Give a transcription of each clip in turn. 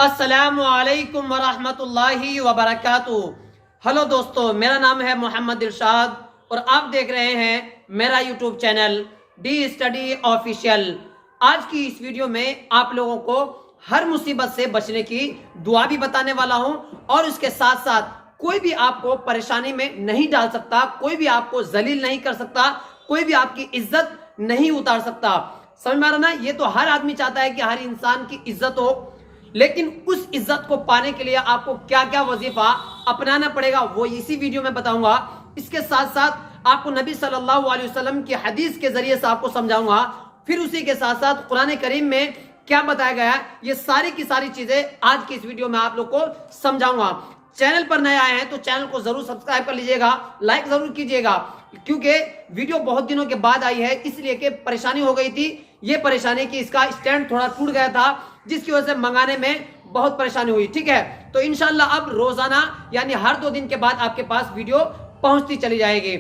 السلام علیکم ورحمۃ اللہ وبرکاتہ۔ ہلو دوستو، میرا نام ہے محمد ارشاد اور آپ دیکھ رہے ہیں میرا YouTube channel D study official. آج کی اس ویڈیو میں آپ لوگوں کو ہر مصیبت سے بچنے کی دعا بھی بتانے والا ہوں، اور اس کے ساتھ ساتھ کوئی بھی آپ کو پریشانی میں نہیں ڈال سکتا، کوئی بھی آپ کو ذلیل نہیں کر سکتا، کوئی بھی آپ کی عزت نہیں اتار سکتا۔ سمجھ میں آ رہا نا؟ یہ تو ہر آدمی چاہتا ہے کہ ہر انسان کی عزت ہو، لیکن اس عزت کو پانے کے لیے آپ کو کیا کیا وظیفہ اپنانا پڑے گا وہ اسی ویڈیو میں بتاؤں گا۔ اس کے ساتھ ساتھ آپ کو نبی صلی اللہ علیہ وسلم کی حدیث کے ذریعے سے آپ کو سمجھاؤں گا، پھر اسی کے ساتھ ساتھ قرآن کریم میں کیا بتایا گیا ہے، یہ ساری کی ساری چیزیں آج کی اس ویڈیو میں آپ لوگ کو سمجھاؤں گا۔ چینل پر نئے آئے ہیں تو چینل کو ضرور سبسکرائب کر لیجئے گا، لائک ضرور کیجئے گا، کیونکہ ویڈیو بہت دنوں کے بعد آئی ہے، اس لیے کہ پریشانی ہو گئی تھی۔ یہ پریشانی کہ اس کا اسٹینڈ تھوڑا ٹوٹ گیا تھا، جس کی وجہ سے منگانے میں بہت پریشانی ہوئی۔ ٹھیک ہے، تو انشاءاللہ اب روزانہ یعنی ہر 2 دن کے بعد آپ کے پاس ویڈیو پہنچتی چلی جائے گی۔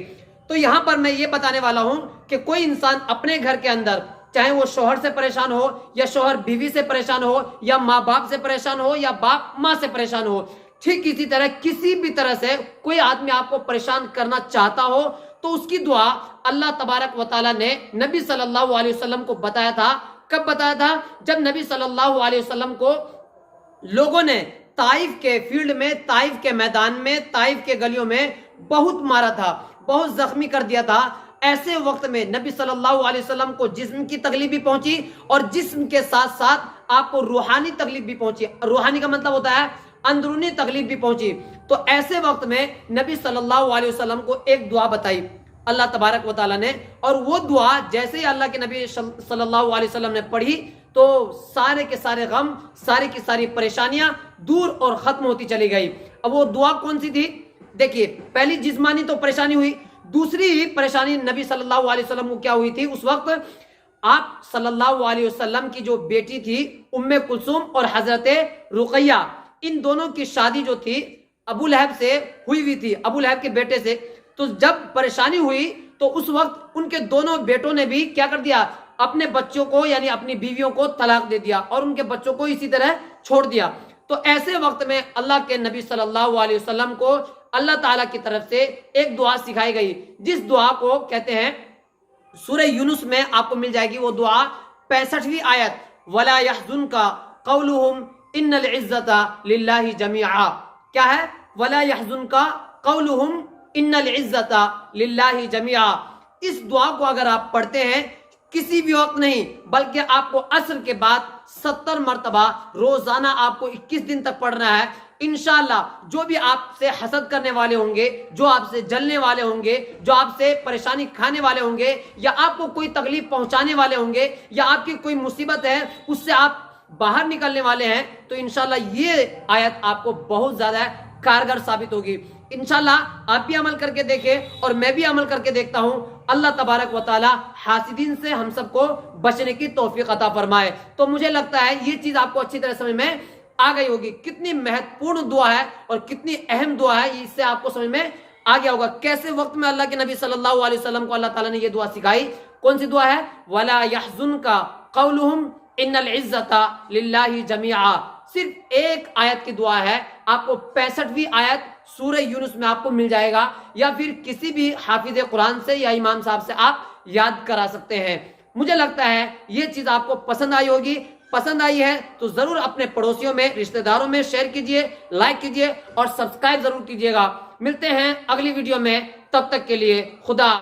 تو یہاں پر میں یہ بتانے والا ہوں کہ کوئی انسان اپنے گھر کے اندر، چاہے وہ شوہر سے پریشان ہو یا شوہر بیوی سے پریشان ہو یا ماں باپ سے پریشان ہو یا باپ ماں سے پریشان ہو، ٹھیک اسی طرح کسی بھی طرح سے کوئی آدمی آپ کو پریشان کرنا چاہتا ہو تو اس کی دعا اللہ تبارک و تعالیٰ نے نبی صلی اللہ علیہ وسلم کو بتایا تھا۔ کب بتایا تھا؟ جب نبی صلی اللہ علیہ وسلم کو لوگوں نے طائف کے فیلڈ میں، طائف کے میدان میں، طائف کے گلیوں میں بہت مارا تھا، بہت زخمی کر دیا تھا۔ ایسے وقت میں نبی صلی اللہ علیہ وسلم کو جسم کی تکلیف بھی پہنچی اور جسم کے ساتھ ساتھ آپ کو روحانی تکلیف بھی پہنچی۔ روحانی کا مطلب ہوتا ہے اندرونی تکلیف بھی پہنچی۔ تو ایسے وقت میں نبی صلی اللہ علیہ وسلم کو ایک دعا بتائی اللہ تبارک و تعالیٰ نے، اور وہ دعا جیسے ہی اللہ کے نبی صلی اللہ علیہ وسلم نے پڑھی تو سارے کے سارے غم، ساری کی ساری پریشانیاں دور اور ختم ہوتی چلی گئی۔ اب وہ دعا کون سی تھی؟ دیکھیے، پہلی جسمانی تو پریشانی ہوئی، دوسری پریشانی نبی صلی اللہ علیہ وسلم کو کیا ہوئی تھی؟ اس وقت آپ صلی اللہ علیہ وسلم کی جو بیٹی تھی ام کلثوم اور حضرت رقیہ، ان دونوں کی شادی جو تھی ابو لہب سے ہوئی تھی، ابو لہب کے بیٹے سے۔ تو جب پریشانی ہوئی تو اس وقت ان کے دونوں بیٹوں نے بھی کیا کر دیا؟ اپنے بچوں کو یعنی اپنی بیویوں کو طلاق دے دیا اور ان کے بچوں کو اسی طرح چھوڑ دیا۔ تو ایسے وقت میں اللہ کے نبی صلی اللہ علیہ وسلم کو اللہ تعالیٰ کی طرف سے ایک دعا سکھائی گئی، جس دعا کو کہتے ہیں، سورہ یونس میں آپ کو مل جائے گی وہ دعا، 65ویں آیت، وَلَا يَحْزُنْكَ قَوْلُهُمْ إِنَّ الْعِزَّةَ لِلَّهِ جَمِيعًا۔ کیا ہے؟ وَلَا يَحْزُنْكَ قَوْلُهُمْ إِنَّ الْعِزَّةَ لِلَّهِ جَمِيعًا۔ اس دعا کو اگر آپ پڑھتے ہیں کسی بھی وقت نہیں، بلکہ آپ کو عصر کے بعد 70 مرتبہ روزانہ آپ کو 21 دن تک پڑھنا ہے، انشاءاللہ جو بھی آپ سے حسد کرنے والے ہوں گے، جو آپ سے جلنے والے ہوں گے، جو آپ سے پریشانی کھانے والے ہوں گے، یا آپ کو کوئی تکلیف پہنچانے والے ہوں گے، یا آپ کی کوئی مصیبت ہے اس سے آپ باہر نکلنے والے ہیں، تو انشاءاللہ یہ آیت آپ کو بہت زیادہ کارگر ثابت ہوگی۔ انشاءاللہ آپ بھی عمل کر کے دیکھیں اور میں بھی عمل کر کے دیکھتا ہوں۔ اللہ تبارک و تعالی حاسدین سے ہم سب کو بچنے کی توفیق عطا فرمائے۔ تو مجھے لگتا ہے یہ چیز آپ کو اچھی طرح سمجھ میں آ گئی ہوگی، کتنی مہتوپورن دعا ہے اور کتنی اہم دعا ہے، اس سے آپ کو سمجھ میں آ گیا ہوگا کیسے وقت میں اللہ کے نبی صلی اللہ علیہ وسلم کو اللہ تعالیٰ نے یہ دعا سکھائی۔ کون سی دعا ہے؟ وَلَا يَحْزُنْكَ قَوْلُهُمْ إِنَّ الْعِزَّةَ لِلَّهِ جَمِيعًا۔ صرف ایک آیت کی دعا ہے، آپ کو 65ویں آیت سورہ یونس میں آپ کو مل جائے گا، یا پھر کسی بھی حافظ قرآن سے یا امام صاحب سے آپ یاد کرا سکتے ہیں۔ مجھے لگتا ہے یہ چیز آپ کو پسند آئی ہوگی۔ پسند آئی ہے تو ضرور اپنے پڑوسیوں میں، رشتہ داروں میں شیئر کیجئے، لائک کیجئے اور سبسکرائب ضرور کیجئے گا۔ ملتے ہیں اگلی ویڈیو میں، تب تک کے لیے خدا